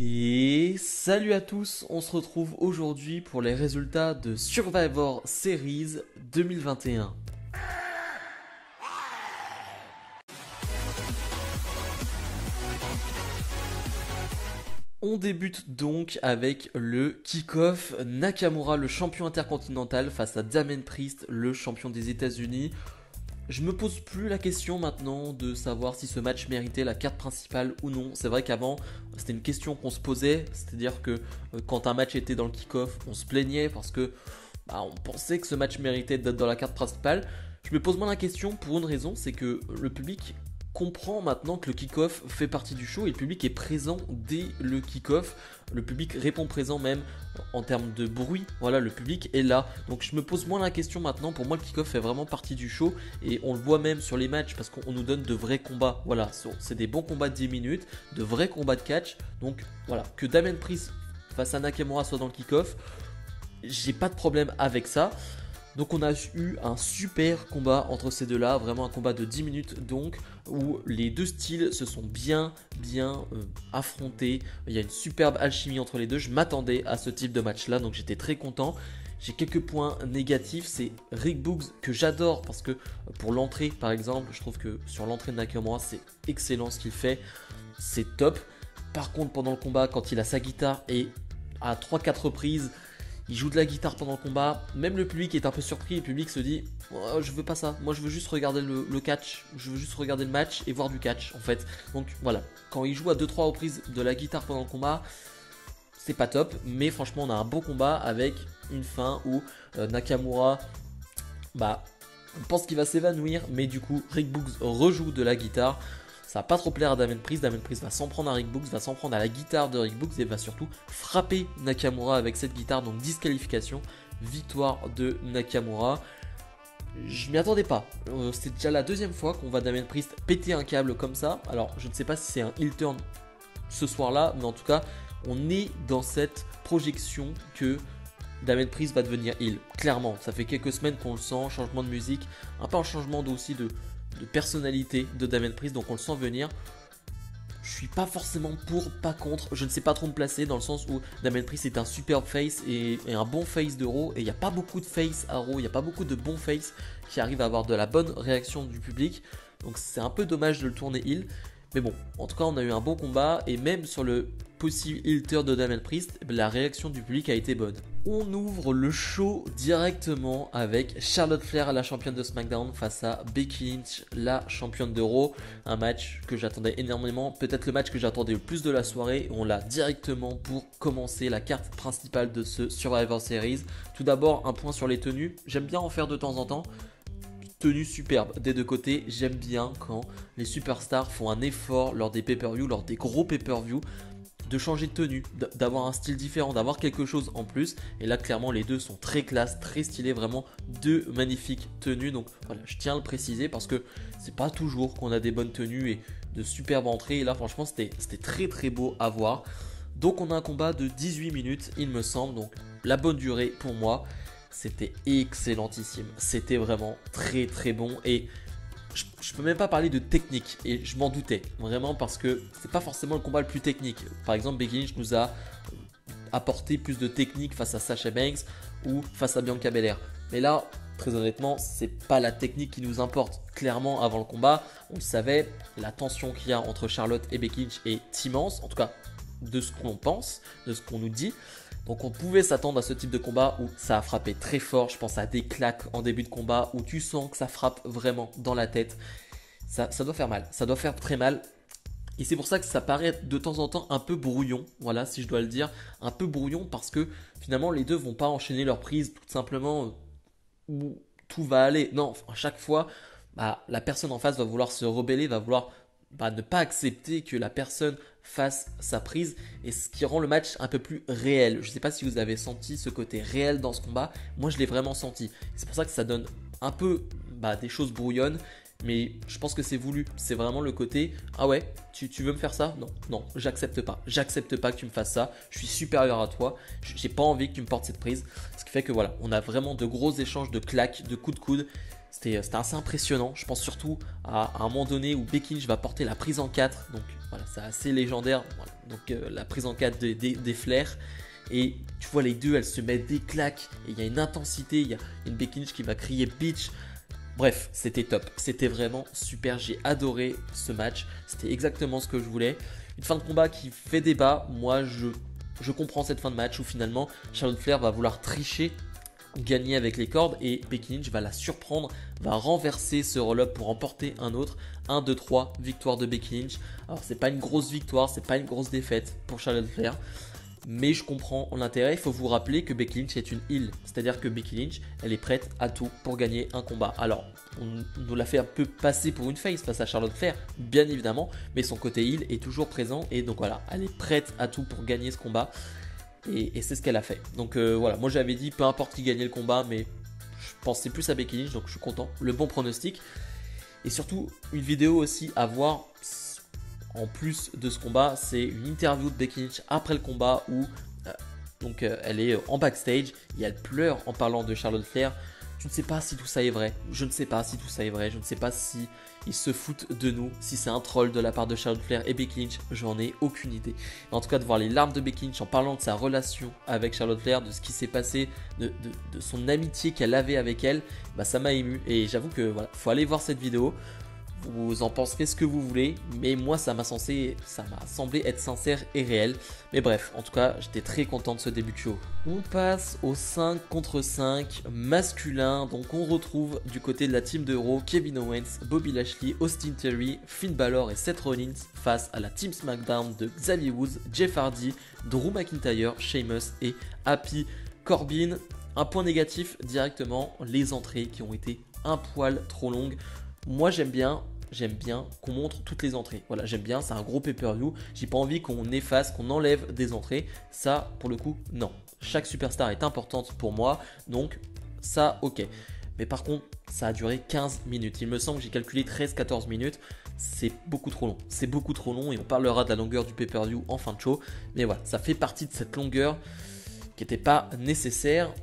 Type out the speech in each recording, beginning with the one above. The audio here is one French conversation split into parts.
Et salut à tous, on se retrouve aujourd'hui pour les résultats de Survivor Series 2021. On débute donc avec le kick-off. Nakamura, le champion intercontinental, face à Damien Priest, le champion des États-Unis. Je me pose plus la question maintenant de savoir si ce match méritait la carte principale ou non. C'est vrai qu'avant, c'était une question qu'on se posait, c'est-à-dire que quand un match était dans le kick-off, on se plaignait parce que on pensait que ce match méritait d'être dans la carte principale. Je me pose moins la question pour une raison, c'est que le public comprend maintenant que le kick-off fait partie du show et le public est présent dès le kick-off. Le public répond présent même en termes de bruit. Voilà, le public est là. Donc je me pose moins la question maintenant. Pour moi, le kick-off fait vraiment partie du show et on le voit même sur les matchs parce qu'on nous donne de vrais combats. Voilà, c'est des bons combats de 10 minutes, de vrais combats de catch. Donc voilà, que Damien Priest face à Nakamura soit dans le kick-off, j'ai pas de problème avec ça. Donc on a eu un super combat entre ces deux-là, vraiment un combat de 10 minutes donc, où les deux styles se sont bien affrontés. Il y a une superbe alchimie entre les deux, je m'attendais à ce type de match-là, donc j'étais très content. J'ai quelques points négatifs, c'est Rick Boogs que j'adore parce que pour l'entrée par exemple, je trouve que sur l'entrée de Nakamura c'est excellent ce qu'il fait, c'est top. Par contre pendant le combat, quand il a sa guitare et à 3-4 reprises, il joue de la guitare pendant le combat, même le public est un peu surpris, le public se dit oh, je veux pas ça, moi je veux juste regarder le catch, je veux juste regarder le match et voir du catch en fait. Donc voilà, quand il joue à 2-3 reprises de la guitare pendant le combat, c'est pas top, mais franchement on a un bon combat avec une fin où Nakamura, on pense qu'il va s'évanouir, mais du coup Rick Boogs rejoue de la guitare. Ça va pas trop plaire à Damien Priest. Damien Priest va s'en prendre à Rick Boogs, va s'en prendre à la guitare de Rick Boogs et va surtout frapper Nakamura avec cette guitare. Donc disqualification, victoire de Nakamura. Je m'y attendais pas. C'était déjà la deuxième fois qu'on voit Damien Priest péter un câble comme ça. Alors je ne sais pas si c'est un heel turn ce soir-là, mais en tout cas, on est dans cette projection que Damien Priest va devenir heel. Clairement, ça fait quelques semaines qu'on le sent, changement de musique, un peu un changement aussi de personnalité de Damien Priest, donc on le sent venir. Je suis pas forcément pour, pas contre, je ne sais pas trop me placer dans le sens où Damien Priest est un superbe face et un bon face de Raw, et il n'y a pas beaucoup de face à Raw, il n'y a pas beaucoup de bons face qui arrivent à avoir de la bonne réaction du public, donc c'est un peu dommage de le tourner heel. Mais bon, en tout cas on a eu un bon combat et même sur le possible heel turn de Damien Priest, la réaction du public a été bonne. On ouvre le show directement avec Charlotte Flair, la championne de SmackDown, face à Becky Lynch, la championne de Raw. Un match que j'attendais énormément, peut-être le match que j'attendais le plus de la soirée. On l'a directement pour commencer la carte principale de ce Survivor Series. Tout d'abord, un point sur les tenues. J'aime bien en faire de temps en temps. Tenue superbe des deux côtés, j'aime bien quand les superstars font un effort lors des pay-per-view, lors des gros pay-per-view, de changer de tenue, d'avoir un style différent, d'avoir quelque chose en plus. Et là clairement les deux sont très classe, très stylés, vraiment deux magnifiques tenues. Donc voilà, je tiens à le préciser parce que c'est pas toujours qu'on a des bonnes tenues et de superbes entrées. Et là franchement c'était très très beau à voir. Donc on a un combat de 18 minutes il me semble, donc la bonne durée pour moi. C'était excellentissime, c'était vraiment très très bon et je peux même pas parler de technique et je m'en doutais vraiment parce que c'est pas forcément le combat le plus technique. Par exemple, Becky Lynch nous a apporté plus de technique face à Sasha Banks ou face à Bianca Belair. Mais là, très honnêtement, c'est pas la technique qui nous importe. Clairement, avant le combat, on le savait, la tension qu'il y a entre Charlotte et Becky Lynch est immense, en tout cas de ce qu'on pense, de ce qu'on nous dit. Donc on pouvait s'attendre à ce type de combat où ça a frappé très fort. Je pense à des claques en début de combat où tu sens que ça frappe vraiment dans la tête. Ça doit faire mal, ça doit faire très mal. Et c'est pour ça que ça paraît de temps en temps un peu brouillon, voilà, si je dois le dire, un peu brouillon parce que finalement les deux vont pas enchaîner leur prise tout simplement où tout va aller. Non, à chaque fois, la personne en face va vouloir se rebeller, va vouloir ne pas accepter que la personne fasse sa prise, et ce qui rend le match un peu plus réel. Je ne sais pas si vous avez senti ce côté réel dans ce combat, moi je l'ai vraiment senti. C'est pour ça que ça donne un peu des choses brouillonnes, mais je pense que c'est voulu. C'est vraiment le côté ah ouais, tu veux me faire ça? Non, j'accepte pas que tu me fasses ça, je suis supérieur à toi, j'ai pas envie que tu me portes cette prise. Ce qui fait que voilà, on a vraiment de gros échanges de claques, de coups de coude. C'était assez impressionnant. Je pense surtout à un moment donné où Becky Lynch va porter la prise en 4. Donc voilà, c'est assez légendaire. Voilà. Donc la prise en 4 des Flair. Et tu vois les deux, elles se mettent des claques. Et il y a une intensité. Il y a une Becky Lynch qui va crier bitch. Bref, c'était top. C'était vraiment super. J'ai adoré ce match. C'était exactement ce que je voulais. Une fin de combat qui fait débat. Moi, je comprends cette fin de match où finalement Charlotte Flair va vouloir tricher, gagner avec les cordes, et Becky Lynch va la surprendre, va renverser ce roll-up pour emporter un autre. 1, 2, 3, victoire de Becky Lynch. Alors c'est pas une grosse victoire, c'est pas une grosse défaite pour Charlotte Flair, mais je comprends l'intérêt. Il faut vous rappeler que Becky Lynch est une heel, c'est-à-dire que Becky Lynch, elle est prête à tout pour gagner un combat. Alors, on nous l'a fait un peu passer pour une face à Charlotte Flair, bien évidemment, mais son côté heel est toujours présent, et donc voilà, elle est prête à tout pour gagner ce combat, et c'est ce qu'elle a fait. Donc voilà, moi j'avais dit peu importe qui gagnait le combat, mais je pensais plus à Becky Lynch, donc je suis content. Le bon pronostic, et surtout une vidéo aussi à voir. En plus de ce combat, c'est une interview de Becky Lynch après le combat où elle est en backstage et elle pleure en parlant de Charlotte Flair. Je ne sais pas si tout ça est vrai. Je ne sais pas si tout ça est vrai. Je ne sais pas si ils se foutent de nous, si c'est un troll de la part de Charlotte Flair et Becky Lynch. J'en ai aucune idée. En tout cas, de voir les larmes de Becky Lynch en parlant de sa relation avec Charlotte Flair, de ce qui s'est passé, de son amitié qu'elle avait avec elle, bah, ça m'a ému. Et j'avoue que voilà, faut aller voir cette vidéo. Vous en penserez ce que vous voulez, mais moi ça m'a semblé être sincère et réel. Mais bref, en tout cas, j'étais très content de ce début de show. On passe au 5 contre 5 masculin. Donc on retrouve du côté de la team de Raw Kevin Owens, Bobby Lashley, Austin Theory, Finn Balor et Seth Rollins face à la team SmackDown de Xavier Woods, Jeff Hardy, Drew McIntyre, Sheamus et Happy Corbin. Un point négatif directement, les entrées qui ont été un poil trop longues. Moi j'aime bien qu'on montre toutes les entrées. Voilà, j'aime bien, c'est un gros pay-per-view. J'ai pas envie qu'on efface, qu'on enlève des entrées. Ça, pour le coup, non. Chaque superstar est importante pour moi, donc ça, ok. Mais par contre, ça a duré 15 minutes. Il me semble que j'ai calculé 13-14 minutes. C'est beaucoup trop long. C'est beaucoup trop long et on parlera de la longueur du pay-per-view en fin de show. Mais voilà, ça fait partie de cette longueur qui n'était pas nécessaire.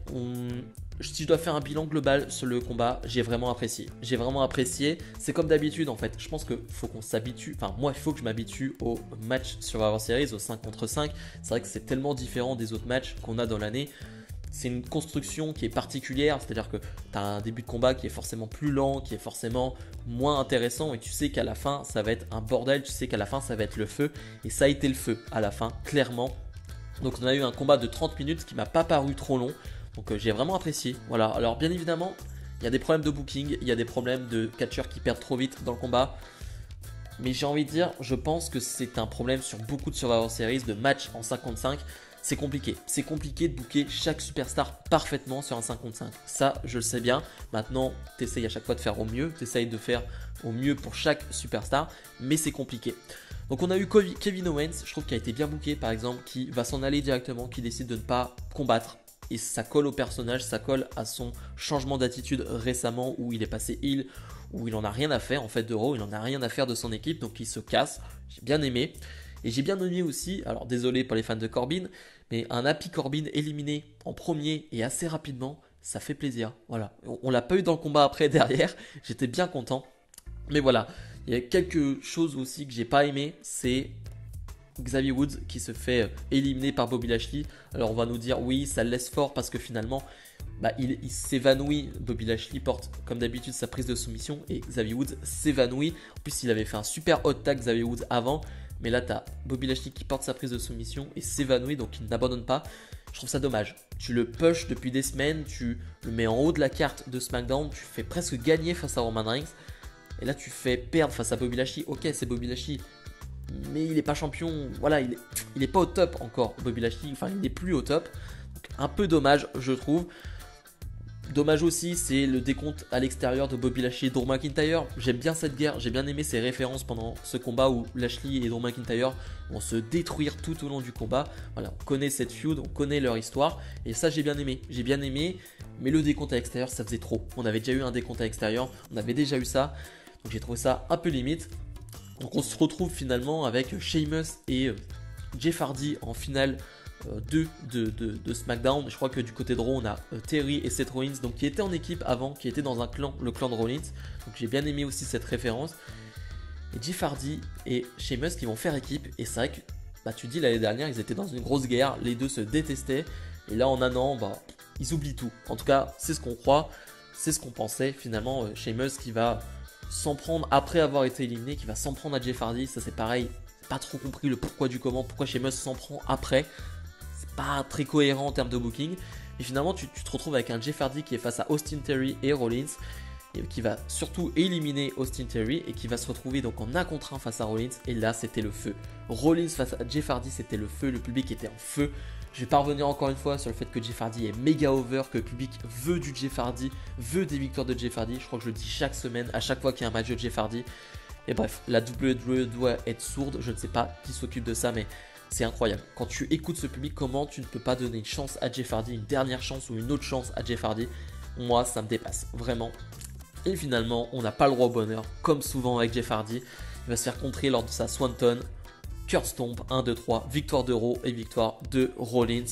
Si je dois faire un bilan global sur le combat, j'ai vraiment apprécié. C'est comme d'habitude en fait. Je pense qu'il faut qu'on s'habitue. Enfin, moi, il faut que je m'habitue au match Survivor Series, au 5 contre 5. C'est vrai que c'est tellement différent des autres matchs qu'on a dans l'année. C'est une construction qui est particulière. C'est-à-dire que tu as un début de combat qui est forcément plus lent, qui est forcément moins intéressant. Et tu sais qu'à la fin, ça va être un bordel. Tu sais qu'à la fin, ça va être le feu. Et ça a été le feu à la fin, clairement. Donc on a eu un combat de 30 minutes qui m'a pas paru trop long. Donc j'ai vraiment apprécié. Voilà, alors bien évidemment, il y a des problèmes de booking, il y a des problèmes de catcheurs qui perdent trop vite dans le combat. Mais j'ai envie de dire, je pense que c'est un problème sur beaucoup de Survivor Series, de matchs en 5 contre 5. C'est compliqué. C'est compliqué de booker chaque superstar parfaitement sur un 5 contre 5. Ça, je le sais bien. Maintenant, tu essayes à chaque fois de faire au mieux. Tu essayes de faire au mieux pour chaque superstar. Mais c'est compliqué. Donc on a eu Kevin Owens, je trouve qu'il a été bien booké par exemple, qui va s'en aller directement, qui décide de ne pas combattre. Et ça colle au personnage, ça colle à son changement d'attitude récemment où il est passé heel, où il en a rien à faire en fait de Raw, il en a rien à faire de son équipe, donc il se casse. J'ai bien aimé. Et j'ai bien aimé aussi, alors désolé pour les fans de Corbin, mais un Happy Corbin éliminé en premier et assez rapidement, ça fait plaisir. Voilà, on l'a pas eu dans le combat après derrière, j'étais bien content. Mais voilà, il y a quelque chose aussi que j'ai pas aimé, c'est Xavier Woods qui se fait éliminer par Bobby Lashley. Alors on va nous dire oui, ça le laisse fort parce que finalement il s'évanouit. Bobby Lashley porte comme d'habitude sa prise de soumission et Xavier Woods s'évanouit. En plus il avait fait un super hot tag Xavier Woods avant, mais là tu as Bobby Lashley qui porte sa prise de soumission et s'évanouit, donc il n'abandonne pas. Je trouve ça dommage. Tu le push depuis des semaines, tu le mets en haut de la carte de SmackDown, tu fais presque gagner face à Roman Reigns. Et là tu fais perdre face à Bobby Lashley. Ok, c'est Bobby Lashley, mais il n'est pas champion. Voilà, il est pas au top encore, Bobby Lashley. Enfin, il n'est plus au top. Donc, un peu dommage, je trouve. Dommage aussi, c'est le décompte à l'extérieur de Bobby Lashley et Drew McIntyre. J'aime bien cette guerre, j'ai bien aimé ces références pendant ce combat où Lashley et Drew McIntyre vont se détruire tout au long du combat. Voilà, on connaît cette feud, on connaît leur histoire. Et ça, j'ai bien aimé. Mais le décompte à l'extérieur, ça faisait trop. On avait déjà eu un décompte à l'extérieur, on avait déjà eu ça. Donc j'ai trouvé ça un peu limite. Donc on se retrouve finalement avec Sheamus et Jeff Hardy en finale de SmackDown. Je crois que du côté de Raw, on a Terry et Seth Rollins, donc qui étaient en équipe avant, qui étaient dans un clan, le clan de Rollins. Donc j'ai bien aimé aussi cette référence. Et Jeff Hardy et Sheamus qui vont faire équipe. Et c'est vrai que tu dis l'année dernière, ils étaient dans une grosse guerre, les deux se détestaient. Et là en un an, ils oublient tout. En tout cas, c'est ce qu'on croit, c'est ce qu'on pensait. Finalement, Sheamus qui va s'en prendre après avoir été éliminé, qui va s'en prendre à Jeff Hardy. Ça c'est pareil, pas trop compris le pourquoi du comment, pourquoi Sheamus s'en prend après. C'est pas très cohérent en termes de booking. Mais finalement, tu te retrouves avec un Jeff Hardy qui est face à Austin Theory et Rollins, et qui va surtout éliminer Austin Theory et qui va se retrouver donc en 1 contre 1 face à Rollins. Et là, c'était le feu. Rollins face à Jeff Hardy, c'était le feu. Le public était en feu. Je vais pas revenir encore une fois sur le fait que Jeff Hardy est méga over, que le public veut du Jeff Hardy, veut des victoires de Jeff Hardy. Je crois que je le dis chaque semaine, à chaque fois qu'il y a un match de Jeff Hardy. Et bref, la WWE doit être sourde. Je ne sais pas qui s'occupe de ça, mais c'est incroyable. Quand tu écoutes ce public, comment tu ne peux pas donner une chance à Jeff Hardy, une dernière chance ou une autre chance à Jeff Hardy? Moi, ça me dépasse, vraiment. Et finalement, on n'a pas le droit au bonheur, comme souvent avec Jeff Hardy. Il va se faire contrer lors de sa Swanton. Curse Stomp, 1, 2, 3, victoire de Raw et victoire de Rollins.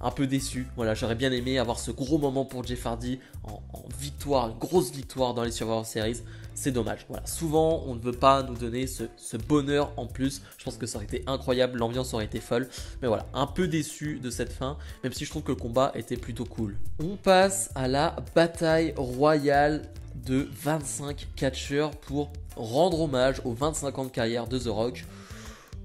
Un peu déçu, voilà, j'aurais bien aimé avoir ce gros moment pour Jeff Hardy en victoire, une grosse victoire dans les Survivor Series. C'est dommage, voilà. Souvent, on ne veut pas nous donner ce bonheur en plus. Je pense que ça aurait été incroyable, l'ambiance aurait été folle. Mais voilà, un peu déçu de cette fin, même si je trouve que le combat était plutôt cool. On passe à la bataille royale de 25 catcheurs pour rendre hommage aux 25 ans de carrière de The Rock.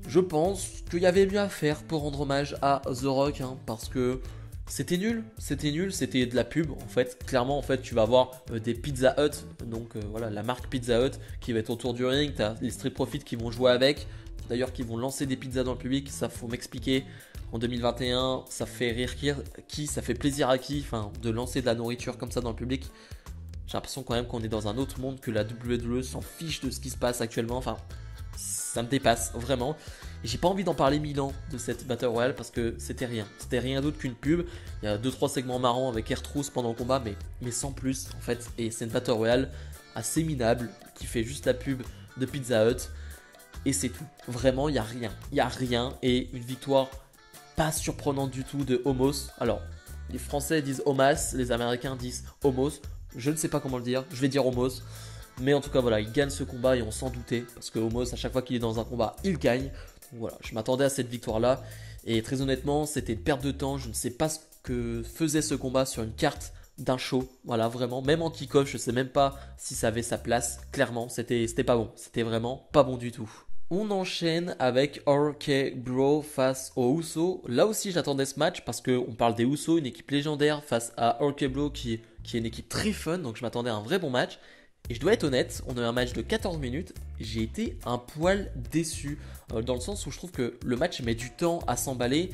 Je pense qu'il y avait mieux à faire pour rendre hommage à The Rock, parce que c'était nul, c'était de la pub en fait. Clairement en fait tu vas avoir des Pizza Hut, donc voilà la marque Pizza Hut qui va être autour du ring, tu as les Street Profits qui vont jouer avec, d'ailleurs qui vont lancer des pizzas dans le public, ça faut m'expliquer. En 2021, ça fait rire qui, ça fait plaisir à qui, de lancer de la nourriture comme ça dans le public. J'ai l'impression quand même qu'on est dans un autre monde, que la WWE s'en fiche de ce qui se passe actuellement, ça me dépasse vraiment. Et j'ai pas envie d'en parler 1000 ans de cette Battle Royale parce que c'était rien d'autre qu'une pub. Il y a 2-3 segments marrants avec R-Truth pendant le combat, mais sans plus en fait. Et c'est une Battle Royale assez minable qui fait juste la pub de Pizza Hut et c'est tout. Vraiment, il y a rien et une victoire pas surprenante du tout de Omos. Alors, les Français disent Omas, les Américains disent Omos. Je ne sais pas comment le dire, je vais dire Omos. Mais en tout cas, voilà, il gagne ce combat et on s'en doutait. Parce que Omos, à chaque fois qu'il est dans un combat, il gagne. Donc voilà, je m'attendais à cette victoire-là. Et très honnêtement, c'était une perte de temps. Je ne sais pas ce que faisait ce combat sur une carte d'un show. Voilà, vraiment. Même en kick-off, je ne sais même pas si ça avait sa place. Clairement, c'était pas bon. C'était vraiment pas bon du tout. On enchaîne avec RK Bro face aux Usos. Là aussi, j'attendais ce match parce qu'on parle des Usos, une équipe légendaire face à RK Bro qui est une équipe très fun. Donc je m'attendais à un vrai bon match. Et je dois être honnête, on a eu un match de 14 minutes, j'ai été un poil déçu, dans le sens où je trouve que le match met du temps à s'emballer.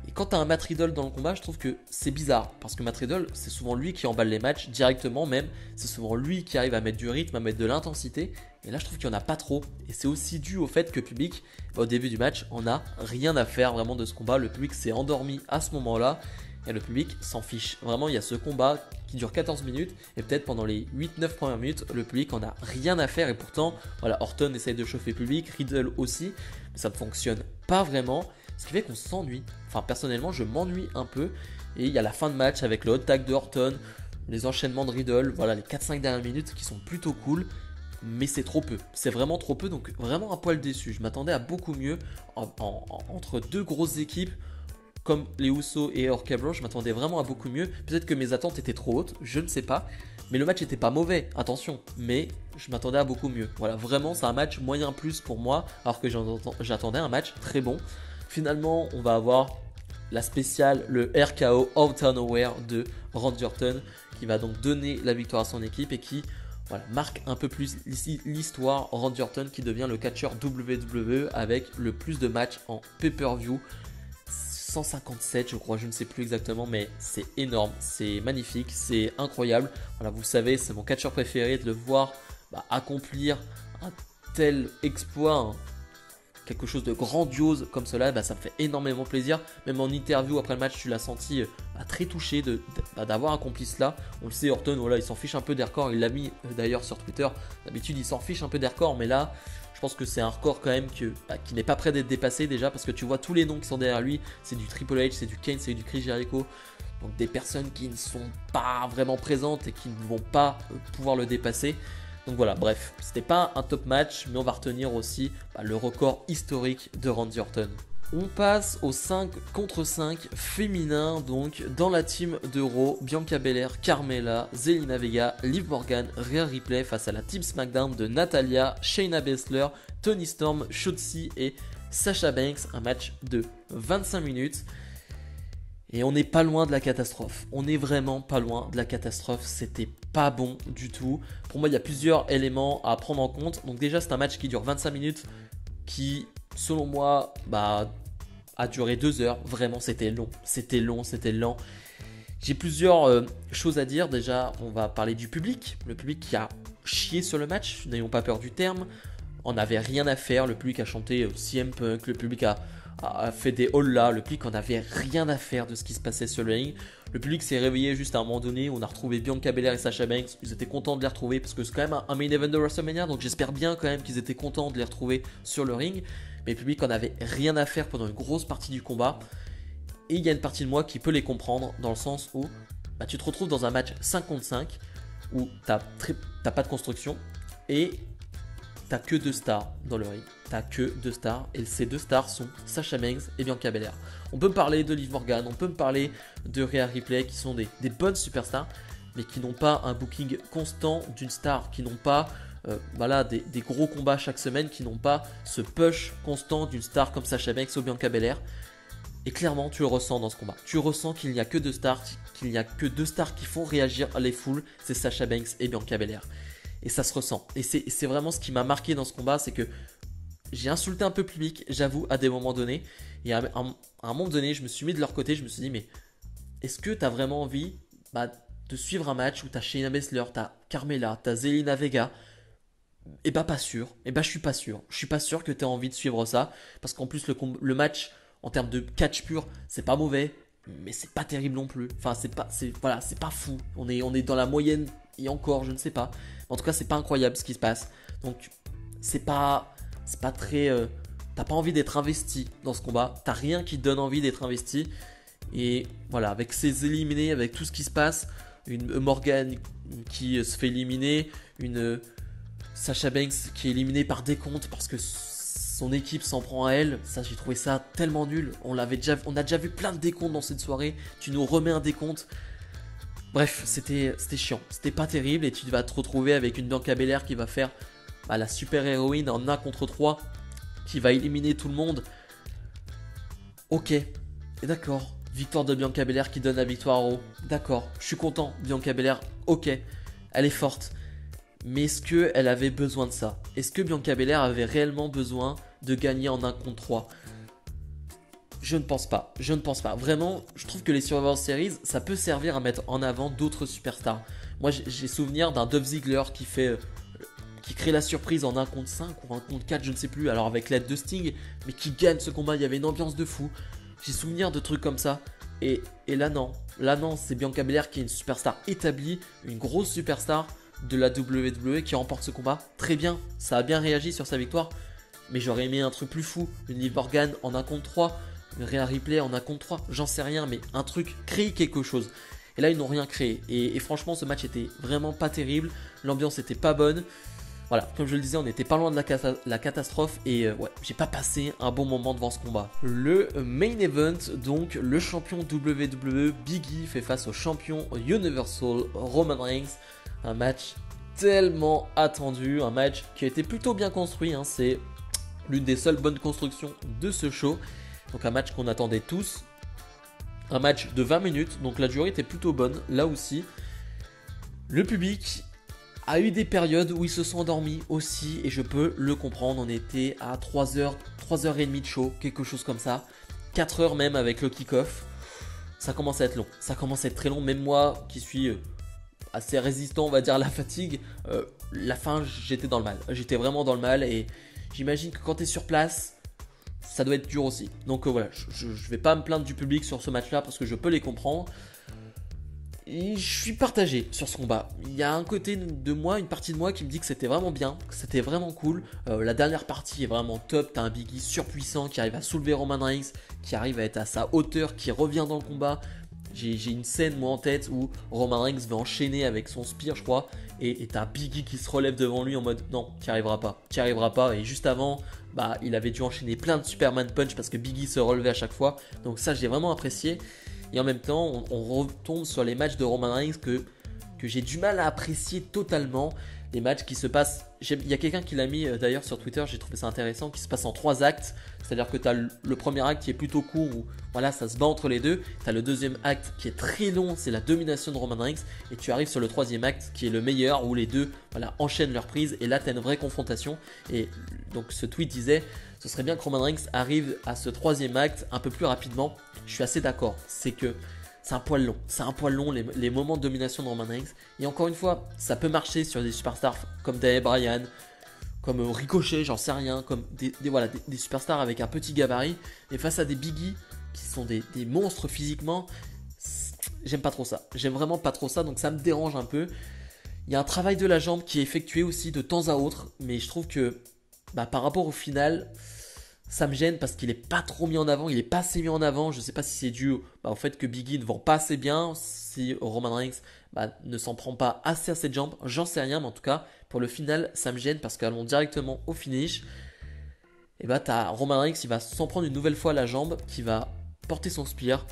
Et quand tu as un Matt Riddle dans le combat, je trouve que c'est bizarre, parce que Matt Riddle, c'est souvent lui qui emballe les matchs directement même, c'est souvent lui qui arrive à mettre du rythme, à mettre de l'intensité, et là je trouve qu'il n'y en a pas trop. Et c'est aussi dû au fait que le public, au début du match, on n'a rien à faire vraiment de ce combat, le public s'est endormi à ce moment-là, et le public s'en fiche. Vraiment, il y a ce combat qui dure 14 minutes et peut-être pendant les 8-9 premières minutes, le public en a rien à faire. Et pourtant, voilà, Orton essaye de chauffer le public, Riddle aussi, mais ça ne fonctionne pas vraiment. Ce qui fait qu'on s'ennuie. Personnellement, je m'ennuie un peu. Et il y a la fin de match avec le hot tag de Orton, les enchaînements de Riddle, voilà, les 4-5 dernières minutes qui sont plutôt cool. Mais c'est trop peu, c'est vraiment trop peu, donc vraiment un poil déçu. Je m'attendais à beaucoup mieux entre deux grosses équipes comme les Usos et RK Bro, je m'attendais vraiment à beaucoup mieux. Peut-être que mes attentes étaient trop hautes, je ne sais pas. Mais le match n'était pas mauvais, attention. Mais je m'attendais à beaucoup mieux. Voilà, vraiment, c'est un match moyen plus pour moi, alors que j'attendais un match très bon. Finalement, on va avoir la spéciale, le RKO Out of Nowhere de Randy Orton, qui va donc donner la victoire à son équipe et qui marque un peu plus l'histoire. Randy Orton qui devient le catcheur WWE avec le plus de matchs en pay-per-view. 157 je crois, je ne sais plus exactement, mais c'est énorme, c'est magnifique, c'est incroyable. Voilà, vous savez, c'est mon catcheur préféré, de le voir accomplir un tel exploit, quelque chose de grandiose comme cela, ça me fait énormément plaisir. Même en interview après le match, tu l'as senti très touché d'avoir accompli cela. On le sait, Orton, voilà, il s'en fiche un peu des records, il l'a mis d'ailleurs sur Twitter. D'habitude, il s'en fiche un peu des records, mais là, Je pense que c'est un record quand même qui n'est pas prêt d'être dépassé déjà, parce que tu vois tous les noms qui sont derrière lui, c'est du Triple H, c'est du Kane, c'est du Chris Jericho. Donc des personnes qui ne sont pas vraiment présentes et qui ne vont pas pouvoir le dépasser. Donc voilà, bref, c'était pas un top match, mais on va retenir aussi le record historique de Randy Orton. On passe au 5 contre 5 féminin, donc dans la team de Raw, Bianca Belair, Carmella, Zelina Vega, Liv Morgan, Rhea Ripley face à la team SmackDown de Natalya, Shayna Baszler, Toni Storm, Shotzi et Sasha Banks, un match de 25 minutes. Et on n'est pas loin de la catastrophe, on est vraiment pas loin de la catastrophe, c'était pas bon du tout. Pour moi il y a plusieurs éléments à prendre en compte, donc déjà c'est un match qui dure 25 minutes, qui selon moi a duré 2 heures, vraiment c'était long, c'était lent. J'ai plusieurs choses à dire, déjà on va parler du public, le public qui a chié sur le match, n'ayons pas peur du terme, on n'avait rien à faire, le public a chanté CM Punk, le public a fait des holla, le public en avait rien à faire de ce qui se passait sur le ring. Le public s'est réveillé juste à un moment donné, on a retrouvé Bianca Belair et Sasha Banks, ils étaient contents de les retrouver parce que c'est quand même un main event de WrestleMania, donc j'espère bien quand même qu'ils étaient contents de les retrouver sur le ring. Mais le public en avait rien à faire pendant une grosse partie du combat. Et il y a une partie de moi qui peut les comprendre dans le sens où tu te retrouves dans un match 5 contre 5 où t'as pas de construction et t'as que 2 stars dans le ring. T'as que 2 stars et ces 2 stars sont Sasha Banks et Bianca Belair. On peut me parler de Liv Morgan, on peut me parler de Rhea Ripley qui sont des bonnes superstars mais qui n'ont pas un booking constant d'une star, qui n'ont pas des gros combats chaque semaine, qui n'ont pas ce push constant d'une star comme Sasha Banks ou Bianca Belair. Et clairement tu le ressens dans ce combat. Tu ressens qu'il n'y a que 2 stars, qu'il n'y a que 2 stars qui font réagir les foules, c'est Sasha Banks et Bianca Belair. Et ça se ressent. Et c'est vraiment ce qui m'a marqué dans ce combat, c'est que j'ai insulté un peu le public, j'avoue, à des moments donnés. Et à un moment donné, je me suis mis de leur côté, je me suis dit, mais est-ce que tu as vraiment envie de suivre un match où tu as Shayna Baszler, tu as Carmella, tu as Zelina Vega? Et pas sûr. Et je suis pas sûr. Je suis pas sûr que tu aies envie de suivre ça. Parce qu'en plus, le match, en termes de catch pur, c'est pas mauvais. Mais c'est pas terrible non plus. Enfin, c'est pas fou. On est dans la moyenne et encore, je ne sais pas. En tout cas, c'est pas incroyable ce qui se passe. Donc, c'est pas très. T'as pas envie d'être investi dans ce combat. T'as rien qui te donne envie d'être investi. Et voilà, avec ces éliminés, avec tout ce qui se passe, une Morgan qui se fait éliminer, une Sasha Banks qui est éliminée par décompte parce que son équipe s'en prend à elle. Ça, j'ai trouvé ça tellement nul. On a déjà vu plein de décomptes dans cette soirée. Tu nous remets un décompte. Bref, c'était chiant, c'était pas terrible et tu vas te retrouver avec une Bianca Belair qui va faire la super héroïne en 1 contre 3, qui va éliminer tout le monde. Ok, d'accord, victoire de Bianca Belair qui donne la victoire à Raw. D'accord, je suis content, Bianca Belair, ok, elle est forte. Mais est-ce qu'elle avait besoin de ça? Est-ce que Bianca Belair avait réellement besoin de gagner en 1 contre 3? Je ne pense pas. Vraiment, je trouve que les Survivor Series, ça peut servir à mettre en avant d'autres superstars. Moi, j'ai souvenir d'un Dolph Ziggler qui crée la surprise en 1 contre 5 ou 1 contre 4, je ne sais plus, alors avec l'aide de Sting, mais qui gagne ce combat, il y avait une ambiance de fou. J'ai souvenir de trucs comme ça. Et là non, c'est Bianca Belair qui est une superstar établie, une grosse superstar de la WWE qui remporte ce combat. Très bien, ça a bien réagi sur sa victoire, mais j'aurais aimé un truc plus fou, une Liv Morgan en 1 contre 3, une Rhea Ripley en 1 contre 3, j'en sais rien, mais un truc, créer quelque chose. Et là, ils n'ont rien créé. Et franchement, ce match était vraiment pas terrible. L'ambiance était pas bonne. Voilà, comme je le disais, on était pas loin de la catastrophe. Et ouais, j'ai pas passé un bon moment devant ce combat. Le main event, donc, le champion WWE Big E fait face au champion Universal Roman Reigns. Un match tellement attendu. Un match qui a été plutôt bien construit. C'est l'une des seules bonnes constructions de ce show. Donc un match qu'on attendait tous. Un match de 20 minutes, donc la durée était plutôt bonne, là aussi. Le public a eu des périodes où ils se sont endormis aussi, et je peux le comprendre. On était à 3h30 de show, quelque chose comme ça. 4 heures même avec le kick-off. Ça commence à être long, ça commence à être très long. Même moi qui suis assez résistant, on va dire, à la fatigue, la fin, j'étais dans le mal. J'étais vraiment dans le mal, et j'imagine que quand tu es sur place, ça doit être dur aussi. Donc voilà, je vais pas me plaindre du public sur ce match-là parce que je peux les comprendre. Et je suis partagé sur ce combat. Il y a un côté de moi, une partie de moi qui me dit que c'était vraiment bien, que c'était vraiment cool. La dernière partie est vraiment top. T'as un Biggie surpuissant qui arrive à soulever Roman Reigns, qui arrive à être à sa hauteur, qui revient dans le combat. J'ai une scène moi en tête où Roman Reigns va enchaîner avec son spear, je crois, et t'as Biggie qui se relève devant lui en mode non, t'y arriveras pas. Et juste avant, bah il avait dû enchaîner plein de Superman Punch parce que Biggie se relevait à chaque fois. Donc ça j'ai vraiment apprécié. Et en même temps, on retombe sur les matchs de Roman Reigns que j'ai du mal à apprécier totalement. Les matchs qui se passent. Il y a quelqu'un qui l'a mis d'ailleurs sur Twitter, j'ai trouvé ça intéressant, qui se passe en 3 actes. C'est-à-dire que tu as le premier acte qui est plutôt court, où voilà, ça se bat entre les deux. Tu as le deuxième acte qui est très long, c'est la domination de Roman Reigns. Et tu arrives sur le troisième acte qui est le meilleur, où les deux voilà, enchaînent leur prise. Et là, tu as une vraie confrontation. Et donc ce tweet disait, ce serait bien que Roman Reigns arrive à ce troisième acte un peu plus rapidement. Je suis assez d'accord. C'est que c'est un poil long. C'est un poil long les moments de domination de Roman Reigns. Et encore une fois, ça peut marcher sur des superstars comme Daniel Bryan, comme Ricochet, j'en sais rien, comme des superstars avec un petit gabarit. Et face à des Biggie qui sont des monstres physiquement, j'aime pas trop ça. J'aime vraiment pas trop ça, donc ça me dérange un peu. Il y a un travail de la jambe qui est effectué aussi de temps à autre, mais je trouve que par rapport au final, ça me gêne parce qu'il est pas trop mis en avant, il est pas assez mis en avant. Je sais pas si c'est dû au fait que Biggie ne vend pas assez bien, si Roman Reigns ne s'en prend pas assez à cette jambe, j'en sais rien, mais en tout cas pour le final ça me gêne parce qu'allons directement au finish. Et t'as Roman Reigns qui va s'en prendre une nouvelle fois à la jambe, qui va porter son spear,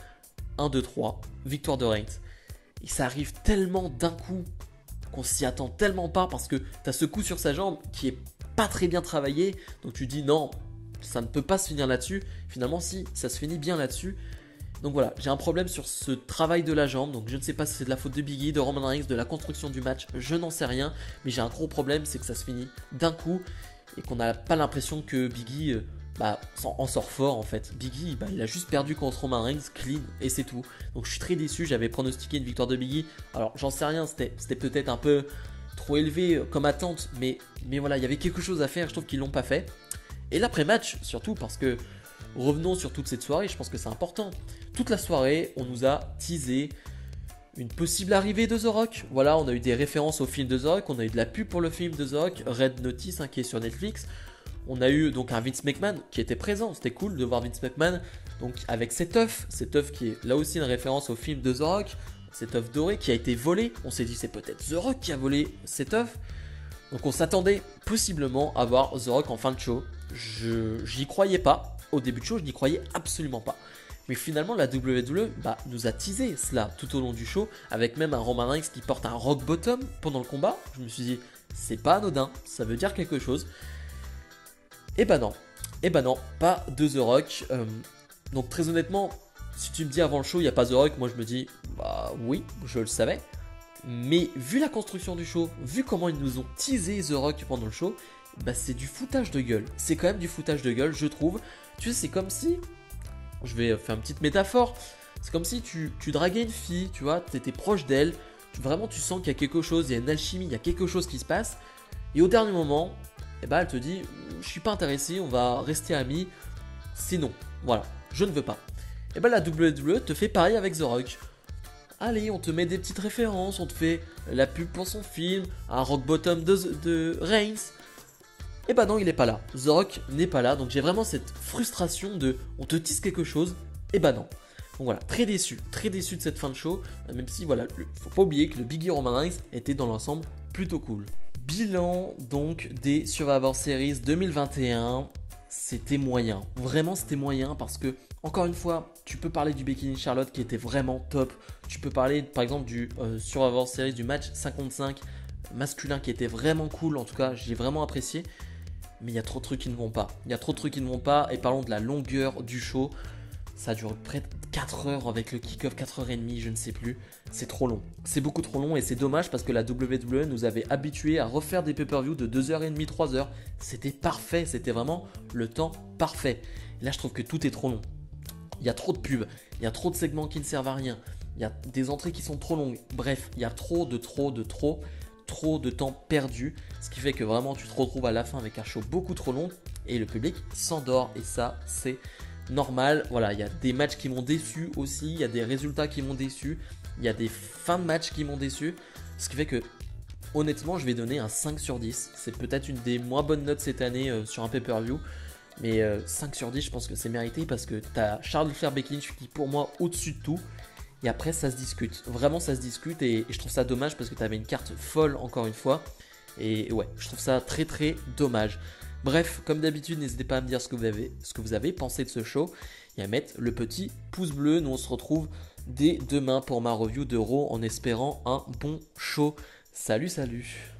1, 2, 3, victoire de Reigns. Et ça arrive tellement d'un coup qu'on s'y attend tellement pas parce que t'as ce coup sur sa jambe qui est pas très bien travaillé, donc tu dis non, ça ne peut pas se finir là-dessus. Finalement si, ça se finit bien là-dessus. Donc voilà, j'ai un problème sur ce travail de la jambe. Donc je ne sais pas si c'est de la faute de Biggie, de Roman Reigns, de la construction du match, je n'en sais rien. Mais j'ai un gros problème, c'est que ça se finit d'un coup et qu'on n'a pas l'impression que Biggie en sort fort en fait. Biggie, il a juste perdu contre Roman Reigns clean et c'est tout. Donc je suis très déçu, j'avais pronostiqué une victoire de Biggie. Alors j'en sais rien, c'était peut-être un peu trop élevé comme attente, mais voilà, il y avait quelque chose à faire, je trouve qu'ils l'ont pas fait. Et l'après-match, surtout parce que, revenons sur toute cette soirée, je pense que c'est important. Toute la soirée, on nous a teasé une possible arrivée de The Rock. Voilà, on a eu des références au film de The Rock, on a eu de la pub pour le film de The Rock, Red Notice, qui est sur Netflix. On a eu donc un Vince McMahon qui était présent, c'était cool de voir Vince McMahon, donc avec cet œuf qui est là aussi une référence au film de The Rock, cet œuf doré qui a été volé. On s'est dit c'est peut-être The Rock qui a volé cet œuf. Donc on s'attendait possiblement à voir The Rock en fin de show. J'y croyais pas. Au début de show, je n'y croyais absolument pas. Mais finalement, la WWE nous a teasé cela tout au long du show, avec même un Roman Reigns qui porte un rock bottom pendant le combat. Je me suis dit, c'est pas anodin, ça veut dire quelque chose. Et non, pas de The Rock. Donc très honnêtement, si tu me dis avant le show, il n'y a pas The Rock, moi je me dis, oui, je le savais. Mais vu la construction du show, vu comment ils nous ont teasé The Rock pendant le show, c'est du foutage de gueule. C'est quand même du foutage de gueule, je trouve. Tu sais, c'est comme si, je vais faire une petite métaphore, c'est comme si tu draguais une fille, tu vois, tu étais proche d'elle, vraiment tu sens qu'il y a quelque chose, il y a une alchimie, il y a quelque chose qui se passe, et au dernier moment, elle te dit, je suis pas intéressé, on va rester amis, sinon, voilà, je ne veux pas. Et la WWE te fait pareil avec The Rock. Allez, on te met des petites références, on te fait la pub pour son film, un rock bottom de Reigns. Et non, il est pas là. The Rock n'est pas là, donc j'ai vraiment cette frustration de on te tease quelque chose, et non. Donc voilà, très déçu de cette fin de show, même si voilà, faut pas oublier que le Biggie Roman Reigns était dans l'ensemble plutôt cool. Bilan donc des Survivor Series 2021, c'était moyen. Vraiment c'était moyen parce que, encore une fois, tu peux parler du Becky Lynch Charlotte qui était vraiment top. Tu peux parler par exemple du Survivor Series du match 55 masculin qui était vraiment cool. En tout cas, j'ai vraiment apprécié. Mais il y a trop de trucs qui ne vont pas. Et parlons de la longueur du show. Ça dure près de 4 heures avec le kick-off, 4h30, je ne sais plus. C'est trop long. C'est beaucoup trop long et c'est dommage parce que la WWE nous avait habitués à refaire des pay-per-view de 2h30, 3h. C'était parfait, c'était vraiment le temps parfait. Et là, je trouve que tout est trop long. Il y a trop de pubs, il y a trop de segments qui ne servent à rien. Il y a des entrées qui sont trop longues. Bref, il y a trop de temps perdu, ce qui fait que vraiment tu te retrouves à la fin avec un show beaucoup trop long et le public s'endort et ça c'est normal. Voilà, il y a des matchs qui m'ont déçu aussi, il y a des résultats qui m'ont déçu, il y a des fins de match qui m'ont déçu. Ce qui fait que, honnêtement, je vais donner un 5 sur 10. C'est peut-être une des moins bonnes notes cette année sur un pay-per-view. Mais 5 sur 10, je pense que c'est mérité parce que tu as Charles Leclerc-Becky qui, pour moi, au-dessus de tout. Et après, ça se discute. Vraiment, ça se discute. Et je trouve ça dommage parce que tu avais une carte folle, encore une fois. Et ouais, je trouve ça très très dommage. Bref, comme d'habitude, n'hésitez pas à me dire ce que vous avez pensé de ce show. Et à mettre le petit pouce bleu. Nous, on se retrouve dès demain pour ma review de Raw en espérant un bon show. Salut, salut!